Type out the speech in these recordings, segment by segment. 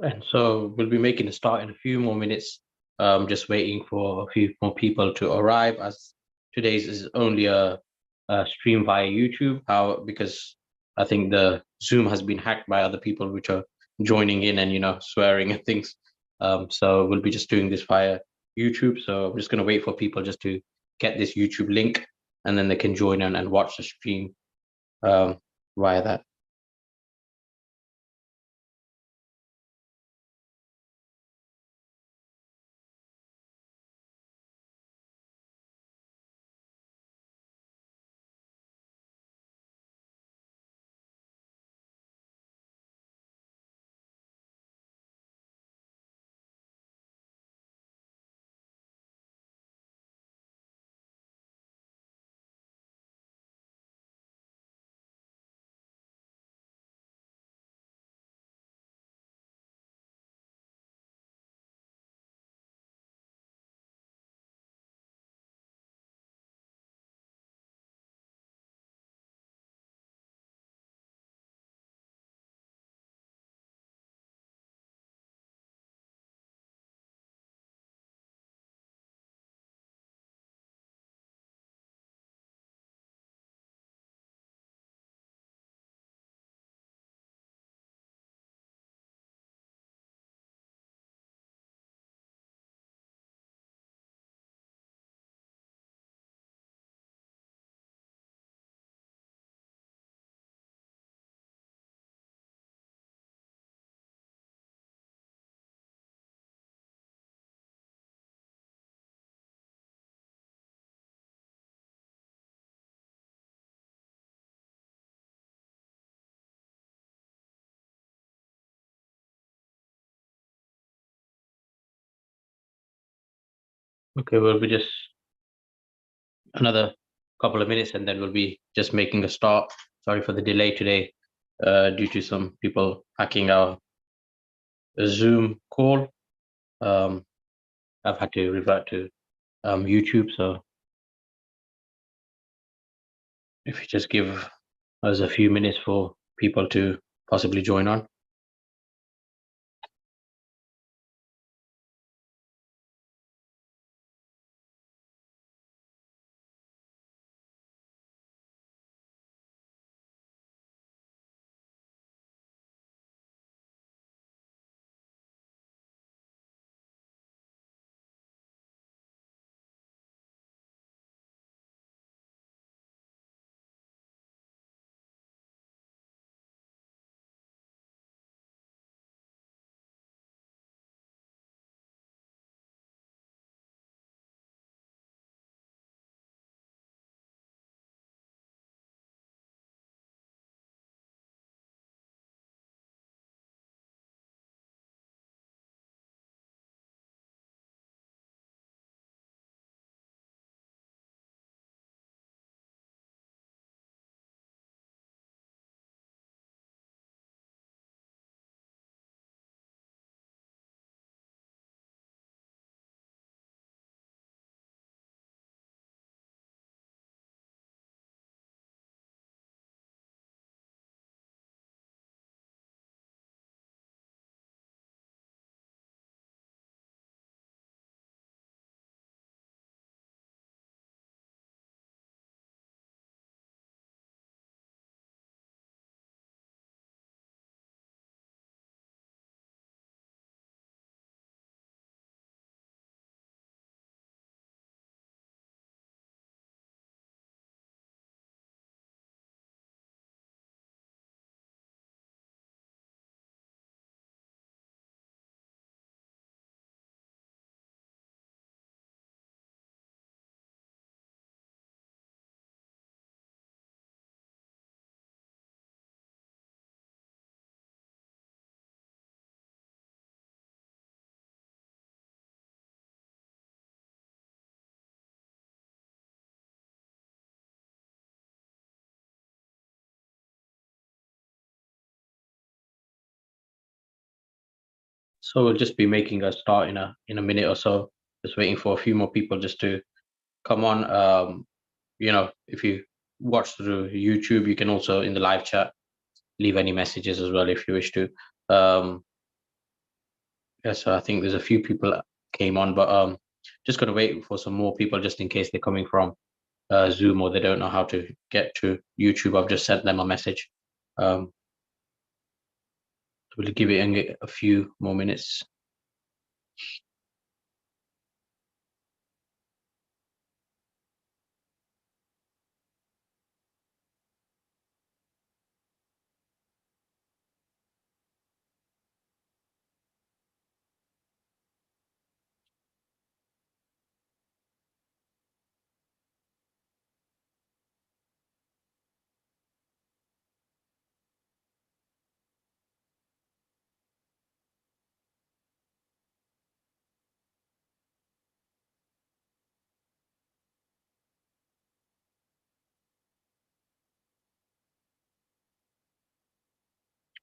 And so we'll be making a start in a few more minutes. Just waiting for a few more people to arrive, as today's is only a stream via YouTube. How Because I think the Zoom has been hacked by other people, which are joining in and swearing and things. So we'll be just doing this via YouTube. So I'm just going to wait for people just to get this YouTube link, and then they can join in and watch the stream via that. Okay, we'll be just another couple of minutes, and then we'll be just making a start. Sorry for the delay today, due to some people hacking our Zoom call. I've had to revert to YouTube. So if you just give us a few minutes for people to possibly join on. So we'll just be making a start in a minute or so. Just waiting for a few more people just to come on. If you watch through YouTube, you can also in the live chat leave any messages as well if you wish to. Um, yeah, so I think there's a few people that came on, but just gonna wait for some more people just in case they're coming from Zoom or they don't know how to get to YouTube. I've just sent them a message. Um, so we'll give it a few more minutes.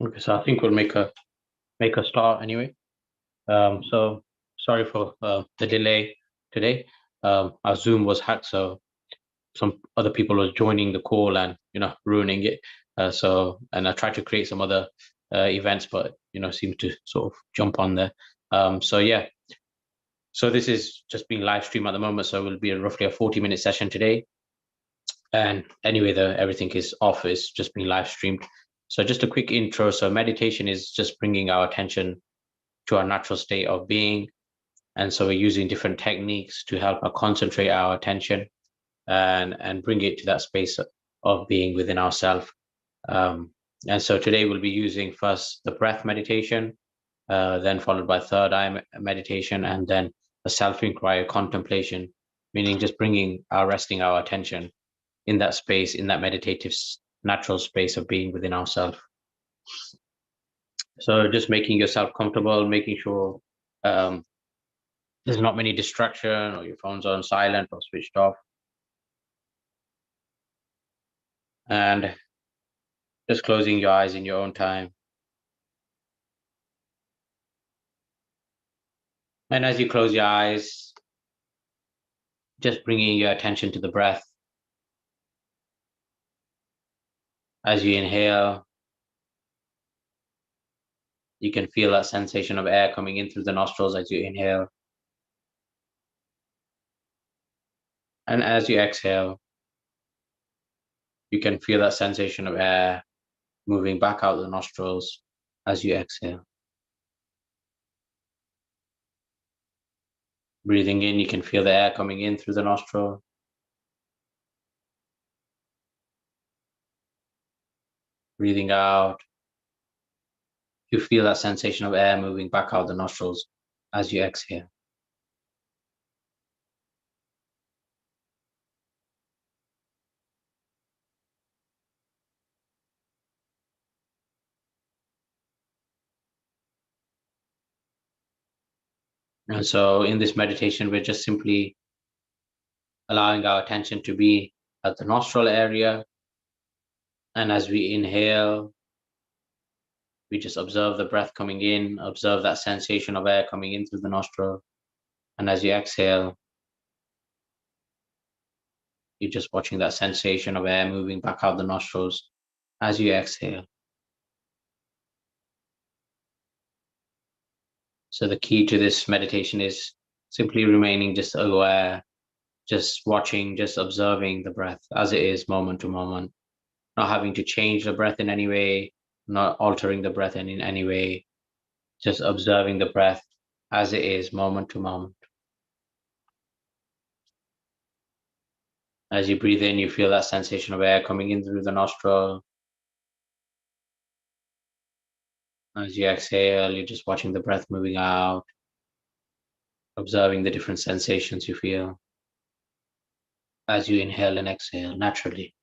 Okay, so I think we'll make a start anyway. So sorry for the delay today. Our Zoom was hacked, so some other people were joining the call and ruining it. And I tried to create some other events, but seemed to sort of jump on there. So yeah, so this is just being live streamed at the moment. So it will be roughly a 40-minute session today. And anyway, everything is off. It's just being live streamed. So just a quick intro. So meditation is just bringing our attention to our natural state of being. And so we're using different techniques to help concentrate our attention and bring it to that space of being within ourselves. And so today we'll be using first the breath meditation, then followed by third eye meditation, and then a self-inquiry contemplation, meaning just resting our attention in that space, in that meditative natural space of being within ourselves. So just making yourself comfortable, making sure there's not many distraction or your phone's on silent or switched off. And just closing your eyes in your own time. And as you close your eyes, just bringing your attention to the breath. As you inhale, you can feel that sensation of air coming in through the nostrils as you inhale. And as you exhale, you can feel that sensation of air moving back out the nostrils as you exhale. Breathing in, you can feel the air coming in through the nostril. Breathing out, you feel that sensation of air moving back out the nostrils as you exhale. And so in this meditation, we're just simply allowing our attention to be at the nostril area. And as we inhale, we just observe the breath coming in, observe that sensation of air coming in through the nostril. And as you exhale, you're just watching that sensation of air moving back out the nostrils as you exhale. So the key to this meditation is simply remaining just aware, just watching, just observing the breath as it is moment to moment, not having to change the breath in any way, not altering the breath in any way, just observing the breath as it is moment to moment. As you breathe in, you feel that sensation of air coming in through the nostril. As you exhale, you're just watching the breath moving out, observing the different sensations you feel as you inhale and exhale naturally.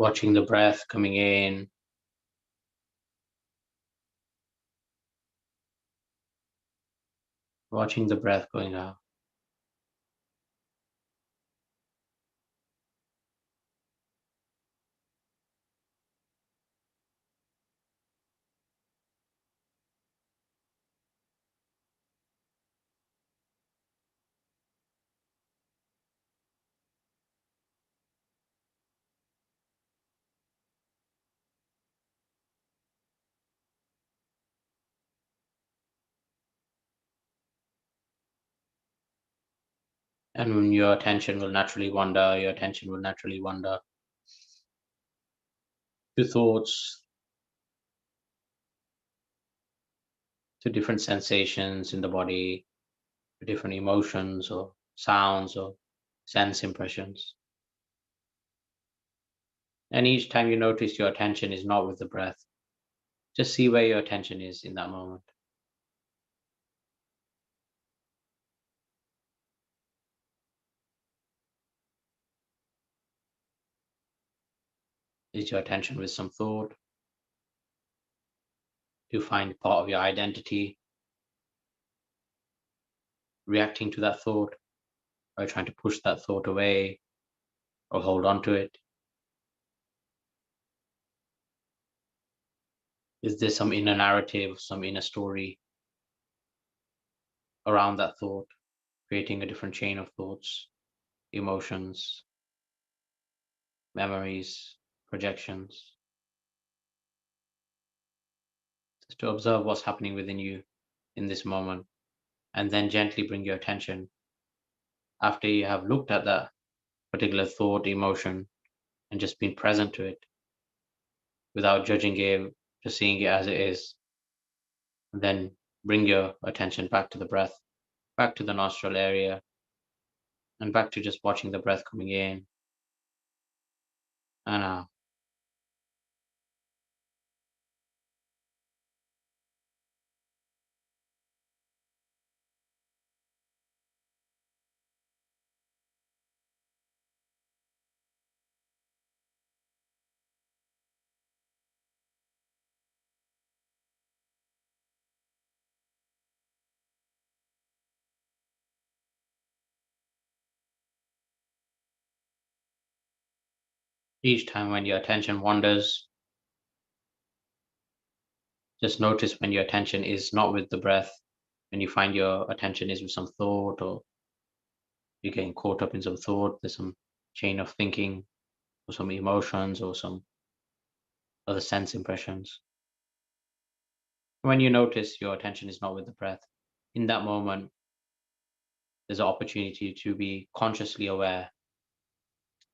watching the breath coming in, watching the breath going out. And when your attention will naturally wander, your attention will naturally wander to thoughts, to different sensations in the body, to different emotions or sounds or sense impressions. And each time you notice your attention is not with the breath, just see where your attention is in that moment. Is your attention with some thought? Do you find part of your identity reacting to that thought? Or trying to push that thought away or hold on to it? Is there some inner narrative, some inner story around that thought, creating a different chain of thoughts, emotions, memories, projections? Just to observe what's happening within you in this moment, and then gently bring your attention after you have looked at that particular thought, emotion, and just been present to it without judging it, just seeing it as it is. And then bring your attention back to the breath, back to the nostril area, and back to just watching the breath coming in and out. Each time when your attention wanders, just notice when your attention is not with the breath, when you find your attention is with some thought or you're getting caught up in some thought, there's some chain of thinking or some emotions or some other sense impressions. When you notice your attention is not with the breath, in that moment, there's an opportunity to be consciously aware.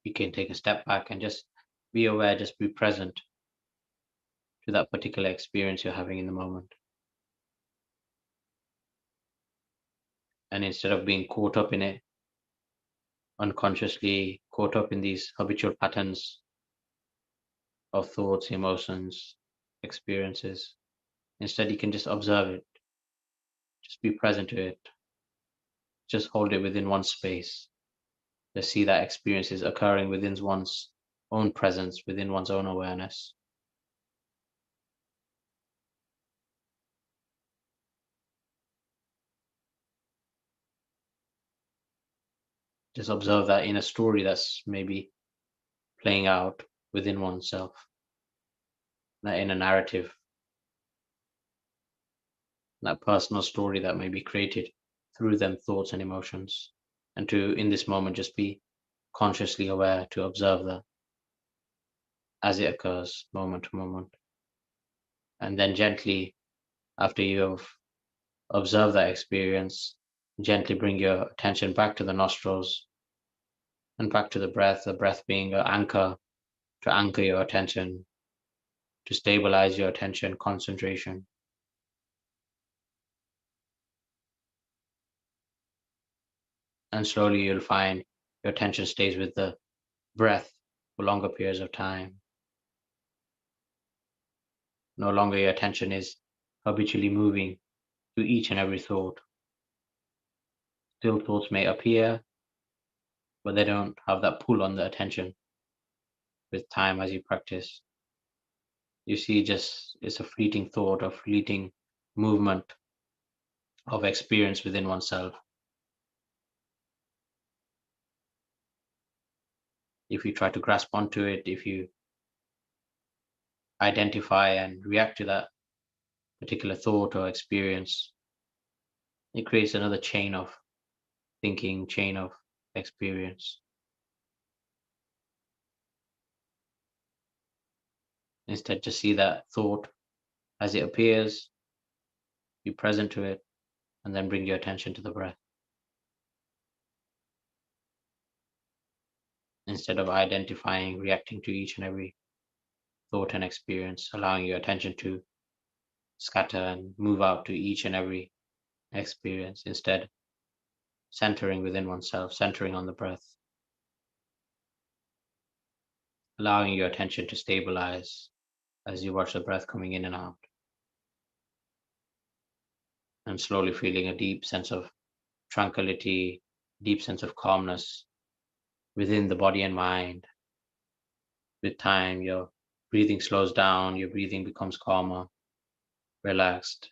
You can take a step back and just be aware, just be present to that particular experience you're having in the moment. And instead of being caught up in it, unconsciously caught up in these habitual patterns of thoughts, emotions, experiences, instead you can just observe it, just be present to it, just hold it within one space. Just see that experience is occurring within one's own presence, within one's own awareness. Just observe that inner story that's maybe playing out within oneself, that inner narrative, that personal story that may be created through them thoughts and emotions. And to, in this moment, just be consciously aware to observe that as it occurs moment to moment. And then gently, after you have observed that experience, gently bring your attention back to the nostrils and back to the breath being an anchor to anchor your attention, to stabilize your attention, concentration. And slowly you'll find your attention stays with the breath for longer periods of time. No longer your attention is habitually moving to each and every thought. Still, thoughts may appear, but they don't have that pull on the attention. with time as you practice. You see, just it's a fleeting thought, a fleeting movement of experience within oneself. If you try to grasp onto it, if you identify and react to that particular thought or experience, it creates another chain of thinking, chain of experience. Instead, just see that thought as it appears, be present to it, and then bring your attention to the breath. Instead of identifying, reacting to each and every thought and experience, allowing your attention to scatter and move out to each and every experience. Instead, centering within oneself, centering on the breath, allowing your attention to stabilize as you watch the breath coming in and out, and slowly feeling a deep sense of tranquility, deep sense of calmness within the body and mind. With time, your breathing slows down, your breathing becomes calmer, relaxed,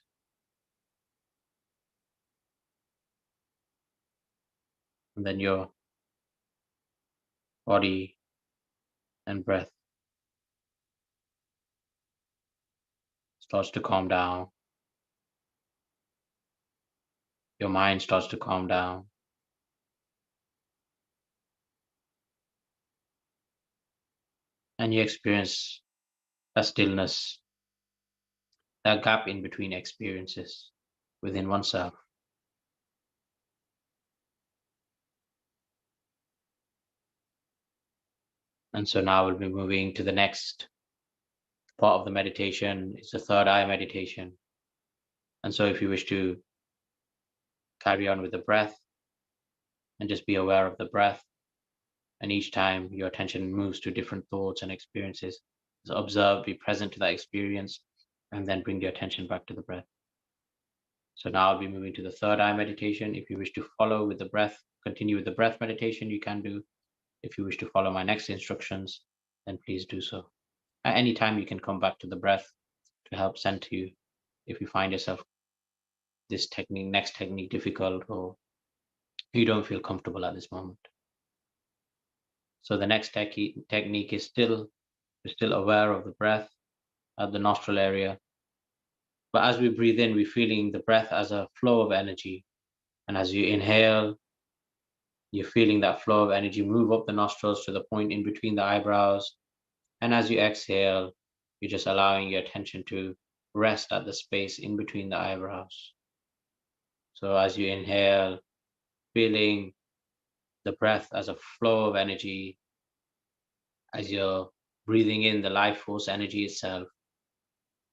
and then your body and breath starts to calm down. Your mind starts to calm down, and you experience that stillness, that gap in between experiences within oneself. And so now we'll be moving to the next part of the meditation. It's the third eye meditation. And so if you wish to carry on with the breath and just be aware of the breath, and each time your attention moves to different thoughts and experiences, just observe, be present to that experience, and then bring your attention back to the breath. So now I'll be moving to the third eye meditation. If you wish to follow with the breath, continue with the breath meditation, you can do. If you wish to follow my next instructions, then please do so. At any time, you can come back to the breath to help center you if you find yourself this technique, next technique difficult, or you don't feel comfortable at this moment. So the next technique is still, you're still aware of the breath at the nostril area. But as we breathe in, we're feeling the breath as a flow of energy. And as you inhale, you're feeling that flow of energy move up the nostrils to the point in between the eyebrows. And as you exhale, you're just allowing your attention to rest at the space in between the eyebrows. So as you inhale, feeling the breath as a flow of energy, as you're breathing in the life force energy itself,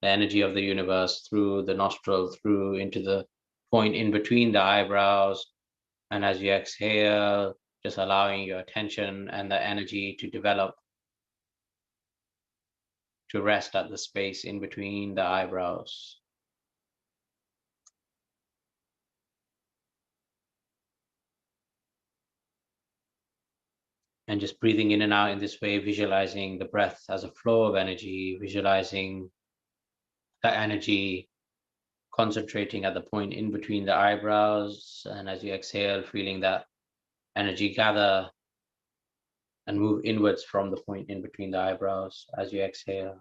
the energy of the universe through the nostril, through into the point in between the eyebrows. And as you exhale, just allowing your attention and the energy to develop, to rest at the space in between the eyebrows. And just breathing in and out in this way, visualizing the breath as a flow of energy, visualizing that energy concentrating at the point in between the eyebrows. And as you exhale, feeling that energy gather and move inwards from the point in between the eyebrows as you exhale.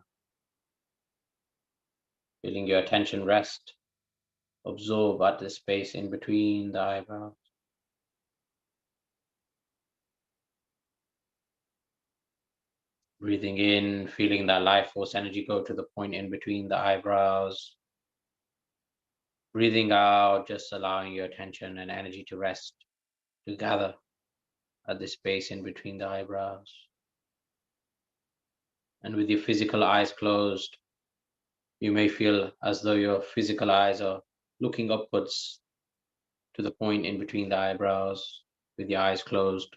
Feeling your attention rest, absorb at the space in between the eyebrows. Breathing in, feeling that life force energy go to the point in between the eyebrows. Breathing out, just allowing your attention and energy to rest, to gather at the space in between the eyebrows. And with your physical eyes closed, you may feel as though your physical eyes are looking upwards to the point in between the eyebrows with your eyes closed.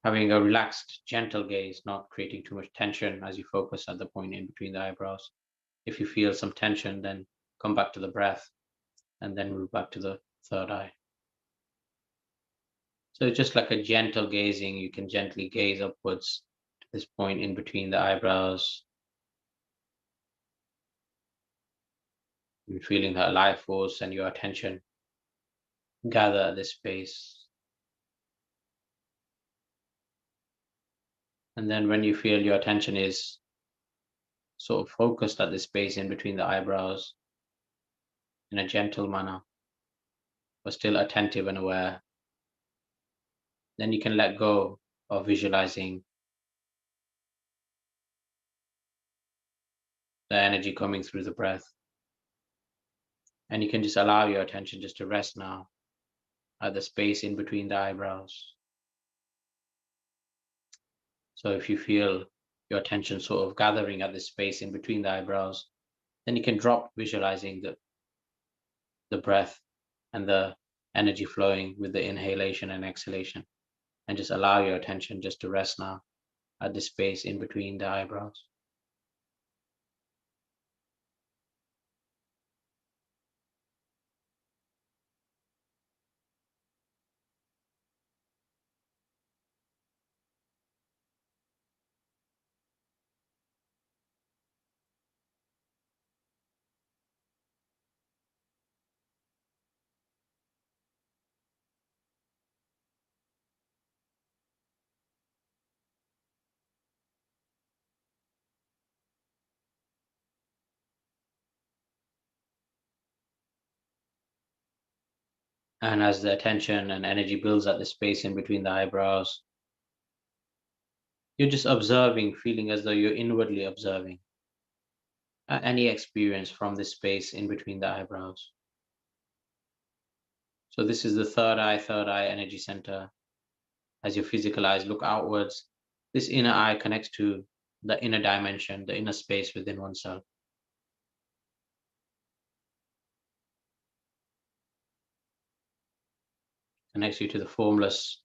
Having a relaxed, gentle gaze, not creating too much tension as you focus at the point in between the eyebrows. If you feel some tension, then come back to the breath and then move back to the third eye. So it's just like a gentle gazing. You can gently gaze upwards to this point in between the eyebrows. You're feeling that life force and your attention gather at this space. And then when you feel your attention is sort of focused at this space in between the eyebrows in a gentle manner, but still attentive and aware, then you can let go of visualizing the energy coming through the breath. And you can just allow your attention just to rest now at the space in between the eyebrows. So if you feel your attention sort of gathering at this space in between the eyebrows, then you can drop visualizing the breath and the energy flowing with the inhalation and exhalation, and just allow your attention just to rest now at this space in between the eyebrows. And as the attention and energy builds at the space in between the eyebrows, you're just observing, feeling as though you're inwardly observing any experience from this space in between the eyebrows. So this is the third eye energy center. As your physical eyes look outwards, this inner eye connects to the inner dimension, the inner space within oneself. Connects you to the formless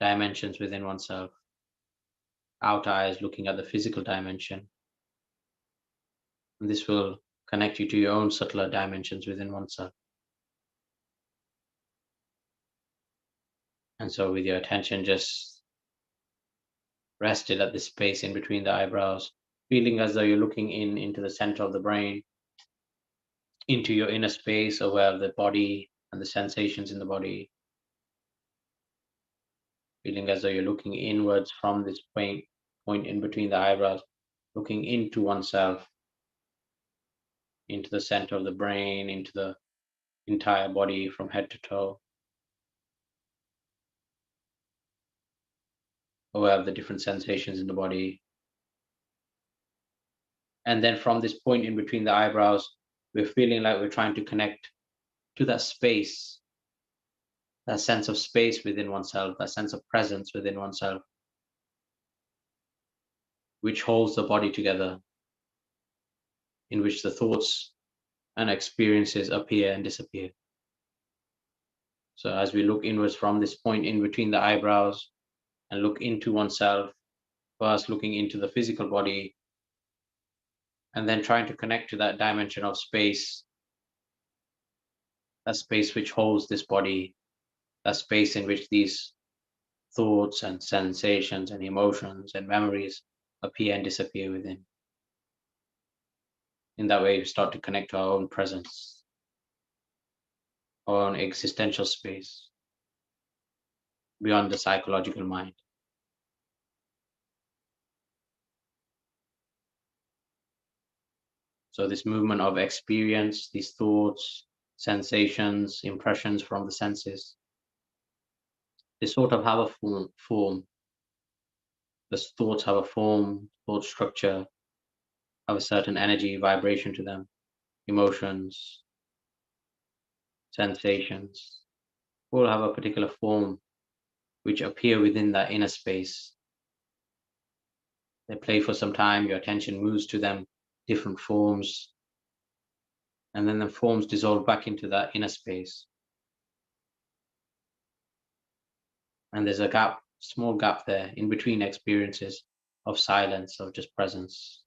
dimensions within oneself. Outer eyes looking at the physical dimension. And this will connect you to your own subtler dimensions within oneself. And so with your attention just rested at this space in between the eyebrows, feeling as though you're looking into the center of the brain, into your inner space, aware of the body and the sensations in the body, feeling as though you're looking inwards from this point in between the eyebrows, looking into oneself, into the center of the brain, into the entire body from head to toe, aware of the different sensations in the body. And then from this point in between the eyebrows, we're feeling like we're trying to connect to that space, that sense of space within oneself, that sense of presence within oneself, which holds the body together, in which the thoughts and experiences appear and disappear. So as we look inwards from this point in between the eyebrows and look into oneself, first looking into the physical body, and then trying to connect to that dimension of space, that space which holds this body, that space in which these thoughts and sensations and emotions and memories appear and disappear within. In that way, we start to connect to our own presence, our own existential space, beyond the psychological mind. So this movement of experience, these thoughts, sensations, impressions from the senses, they sort of have a form. The thoughts have a form, thought structure, have a certain energy, vibration to them, emotions, sensations, all have a particular form which appear within that inner space. They play for some time, your attention moves to them, different forms, and then the forms dissolve back into that inner space. And there's a gap, small gap there in between experiences of silence, of just presence.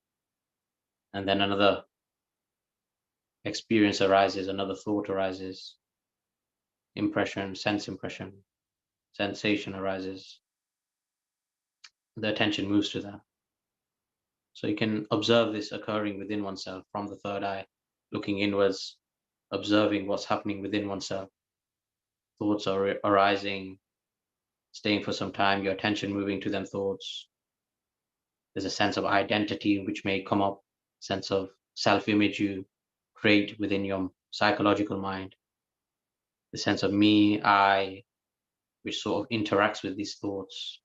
And then another experience arises, another thought arises, impression, sense impression. sensation arises, the attention moves to that. So you can observe this occurring within oneself from the third eye, looking inwards, observing what's happening within oneself. Thoughts are arising, staying for some time, your attention moving to them thoughts. There's a sense of identity which may come up, sense of self-image you create within your psychological mind, the sense of me, I, which sort of interacts with these thoughts.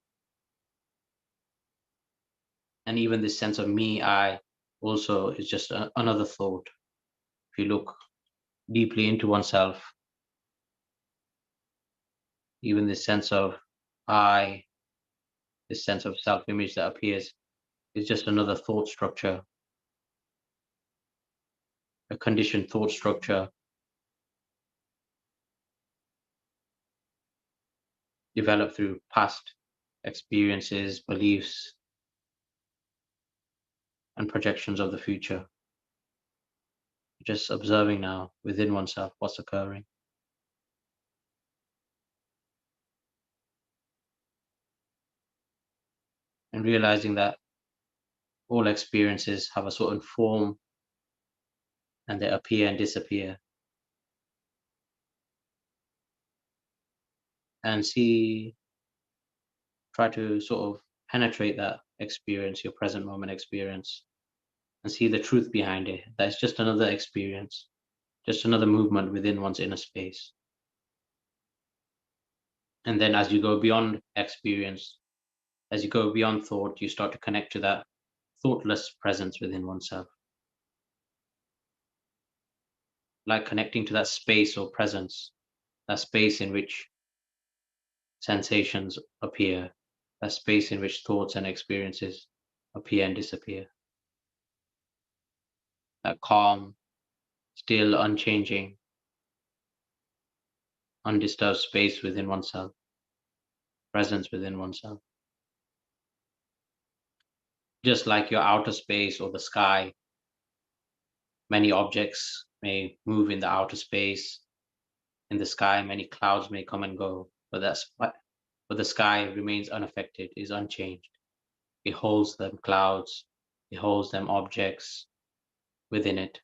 And even this sense of me, I, also is just another thought. If you look deeply into oneself, even this sense of I, this sense of self-image that appears is just another thought structure, a conditioned thought structure developed through past experiences, beliefs, and projections of the future. Just observing now within oneself what's occurring. And realizing that all experiences have a certain form and they appear and disappear. And try to sort of penetrate that experience, your present moment experience, and see the truth behind it. That's just another experience, just another movement within one's inner space. And then as you go beyond experience, as you go beyond thought, you start to connect to that thoughtless presence within oneself. Like connecting to that space or presence, that space in which sensations appear, that space in which thoughts and experiences appear and disappear. That calm, still unchanging, undisturbed space within oneself, presence within oneself. Just like your outer space or the sky, many objects may move in the outer space. In the sky, many clouds may come and go, but the sky remains unaffected, is unchanged. It holds them clouds, it holds them objects within it.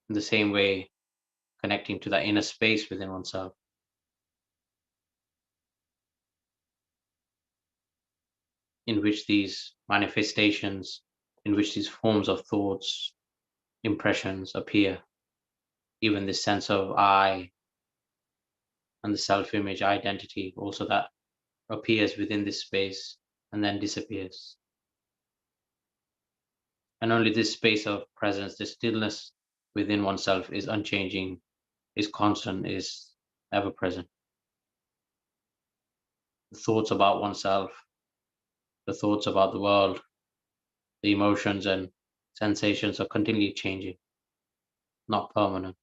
In the same way, connecting to that inner space within oneself, in which these manifestations, in which these forms of thoughts, impressions appear. Even this sense of I and the self-image identity also that appears within this space and then disappears. And only this space of presence, this stillness within oneself is unchanging, is constant, is ever present. The thoughts about oneself, the thoughts about the world, the emotions and sensations are continually changing, not permanent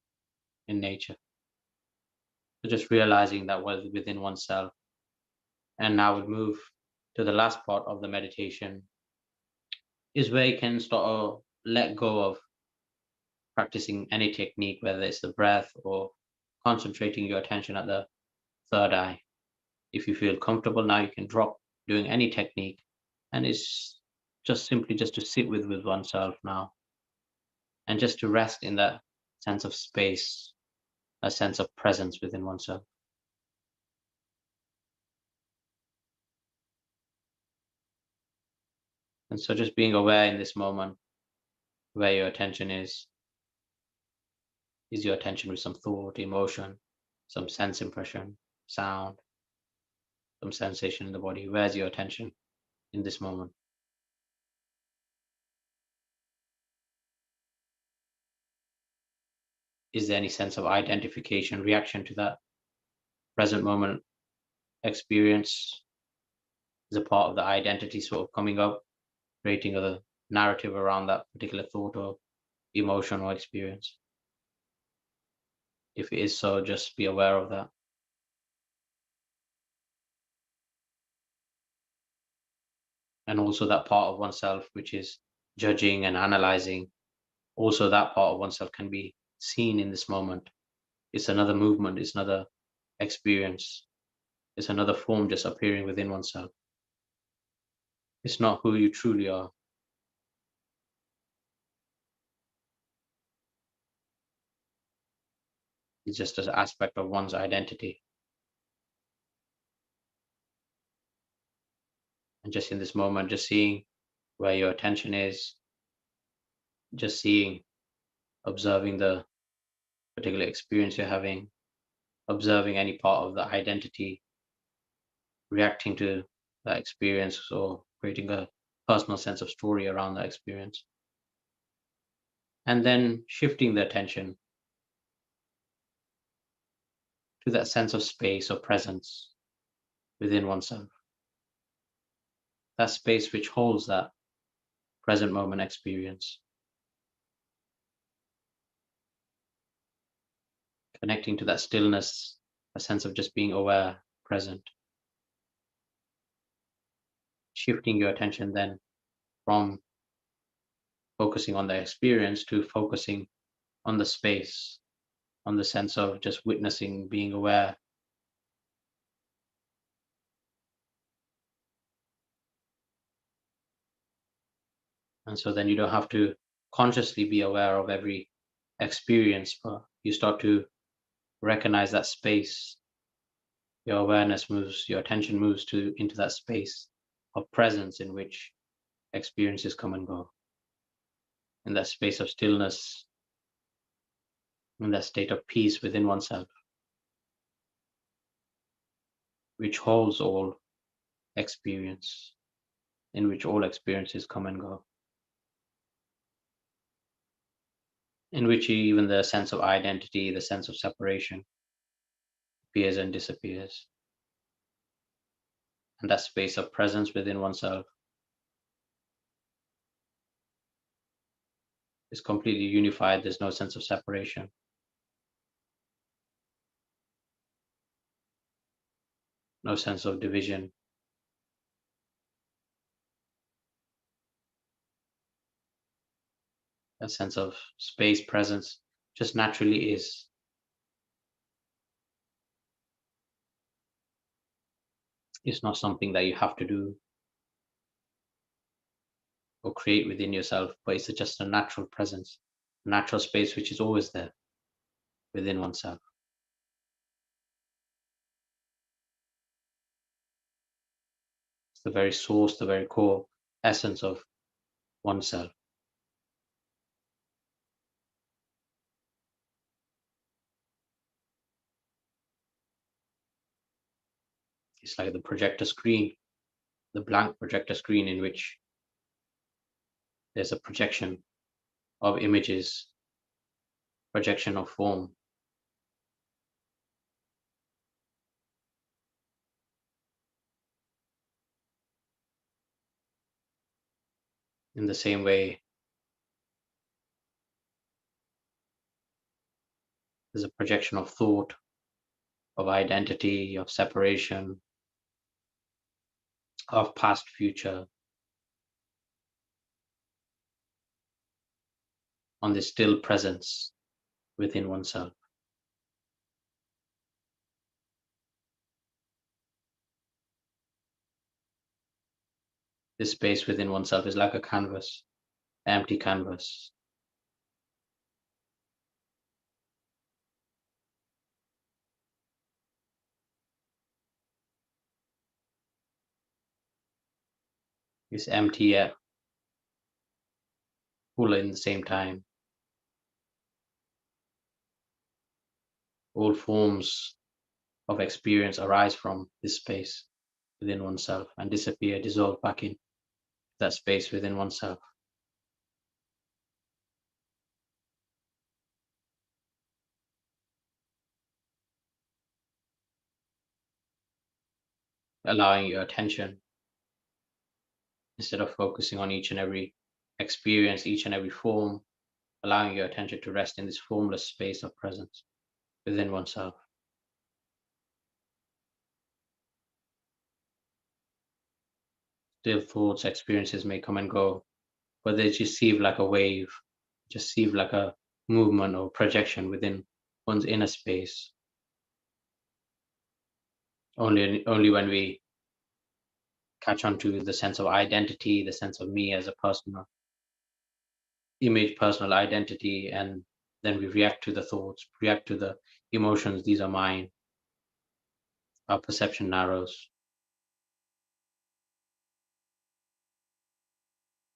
in nature. So just realizing that within oneself. And now we move to the last part of the meditation, is where you can start to let go of practicing any technique, whether it's the breath or concentrating your attention at the third eye. If you feel comfortable now, you can drop doing any technique, and it's just simply just to sit with oneself now, and just to rest in that sense of space, a sense of presence within oneself. And so just being aware in this moment where your attention is. Is your attention with some thought, emotion, some sense impression, sound, some sensation in the body? Where's your attention in this moment? Is there any sense of identification, reaction to that present moment experience? Is a part of the identity sort of coming up, creating a narrative around that particular thought or emotion or experience? If it is so, just be aware of that. And also that part of oneself which is judging and analyzing, also that part of oneself can be seen in this moment, It's another movement, it's another experience, it's another form just appearing within oneself. It's not who you truly are. It's just an aspect of one's identity. And just in this moment, just seeing where your attention is, just seeing, observing the particular experience you're having, observing any part of the identity, reacting to that experience, or creating a personal sense of story around that experience. And then shifting the attention to that sense of space or presence within oneself, that space which holds that present moment experience, connecting to that stillness, a sense of just being aware, present, shifting your attention then from focusing on the experience to focusing on the space, on the sense of just witnessing, being aware. And so then you don't have to consciously be aware of every experience, but you start to recognize that space. Your awareness moves, your attention moves to into that space of presence in which experiences come and go, in that space of stillness, in that state of peace within oneself, which holds all experience, in which all experiences come and go, in which even the sense of identity, the sense of separation appears and disappears. And that space of presence within oneself is completely unified. There's no sense of separation. No sense of division. A sense of space presence just naturally is. It's not something that you have to do or create within yourself, but it's just a natural presence, a natural space which is always there within oneself. It's the very source, the very core essence of oneself. It's like the projector screen, the blank projector screen in which there's a projection of images, projection of form. In the same way, there's a projection of thought, of identity, of separation, of past, future, on this still presence within oneself. This space within oneself is like a canvas, empty canvas. It's empty yet full in the same time. All forms of experience arise from this space within oneself and disappear, dissolve back in that space within oneself. Allowing your attention, instead of focusing on each and every experience, each and every form, allowing your attention to rest in this formless space of presence within oneself. Still thoughts, experiences may come and go, but they just seem like a wave, just seem like a movement or projection within one's inner space. Only when we catch on to the sense of identity, the sense of me as a personal image, personal identity, and then we react to the thoughts, react to the emotions. These are mine. Our perception narrows,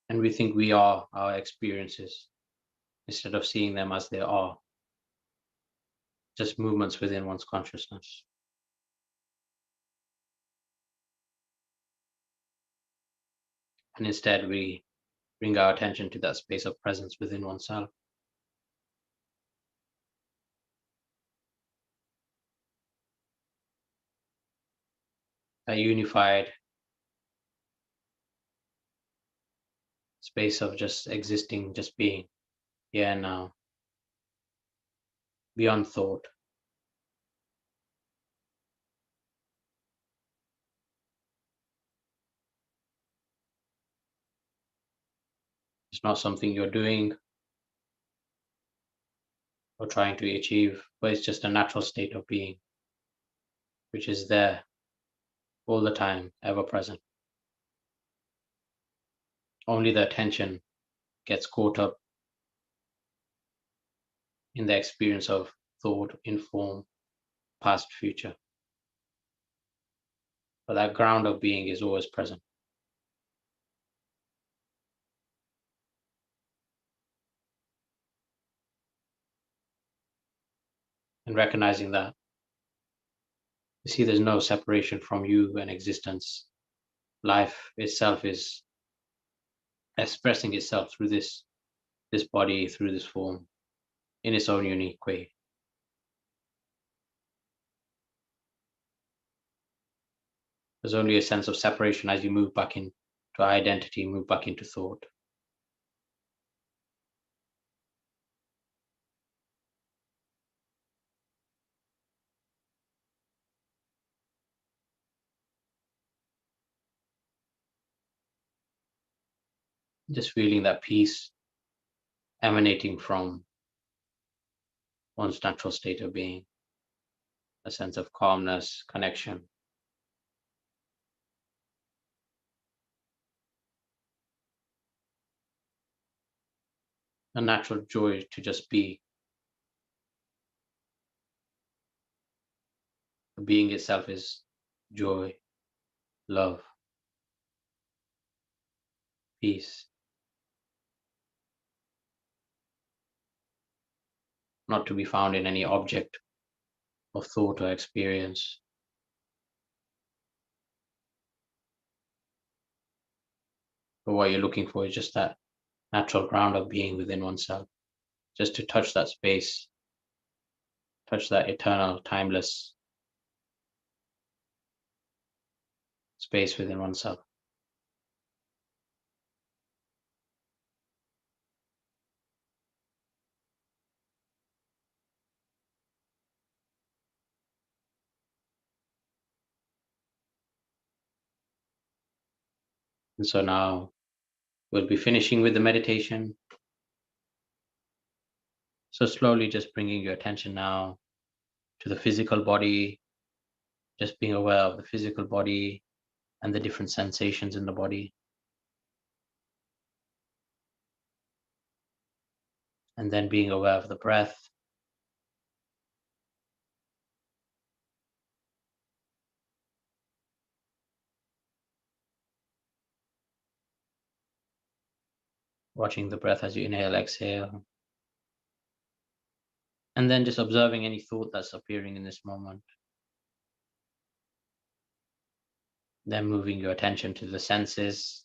and we think we are our experiences instead of seeing them as they are, just movements within one's consciousness. And instead, we bring our attention to that space of presence within oneself. That unified space of just existing, just being here and now, beyond thought. It's not something you're doing or trying to achieve, but it's just a natural state of being, which is there all the time, ever present. Only the attention gets caught up in the experience of thought, inform, past, future. But that ground of being is always present. And recognizing that, you see there's no separation from you and existence. Life itself is expressing itself through this body, through this form, in its own unique way. There's only a sense of separation as you move back into identity, move back into thought. Just feeling that peace emanating from one's natural state of being, a sense of calmness, connection, a natural joy to just be. The being itself is joy, love, peace, not to be found in any object of thought or experience. But what you're looking for is just that natural ground of being within oneself, just to touch that space, touch that eternal, timeless space within oneself. And so now we'll be finishing with the meditation. So slowly just bringing your attention now to the physical body, just being aware of the physical body and the different sensations in the body. And then being aware of the breath. Watching the breath as you inhale, exhale. And then just observing any thought that's appearing in this moment. Then moving your attention to the senses,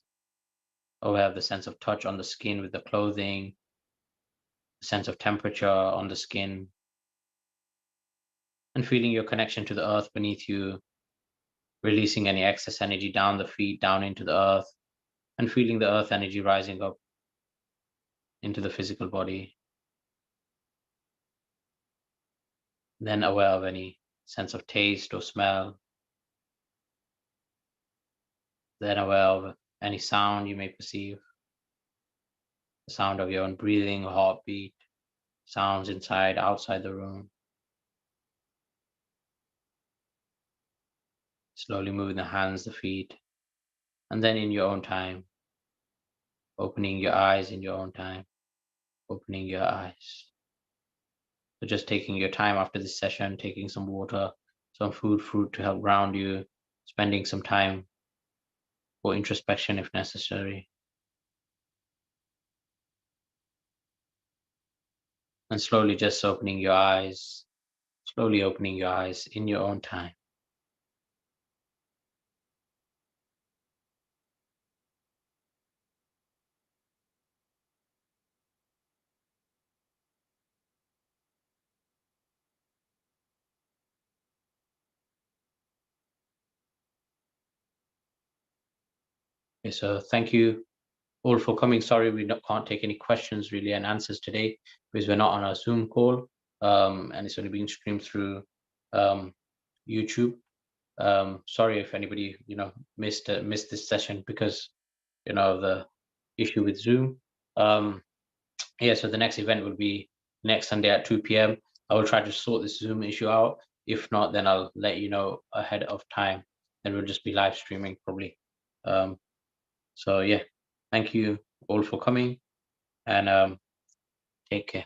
aware of the sense of touch on the skin with the clothing, the sense of temperature on the skin, and feeling your connection to the earth beneath you, releasing any excess energy down the feet, down into the earth, and feeling the earth energy rising up into the physical body. Then aware of any sense of taste or smell. Then aware of any sound you may perceive, the sound of your own breathing or heartbeat, sounds inside, outside the room. Slowly moving the hands, the feet, and then in your own time, opening your eyes in your own time, opening your eyes. So just taking your time after this session, taking some water, some food, fruit to help ground you, spending some time for introspection if necessary, and slowly just opening your eyes, slowly opening your eyes in your own time. Okay, so thank you all for coming. Sorry, can't take any questions really and answers today because we're not on a Zoom call, and it's only being streamed through um, YouTube. Sorry if anybody missed this session because the issue with Zoom. Um, yeah, so the next event will be next Sunday at 2 p.m. I will try to sort this Zoom issue out. If not, then I'll let you know ahead of time, and we'll just be live streaming probably. Um, so yeah, thank you all for coming, and take care.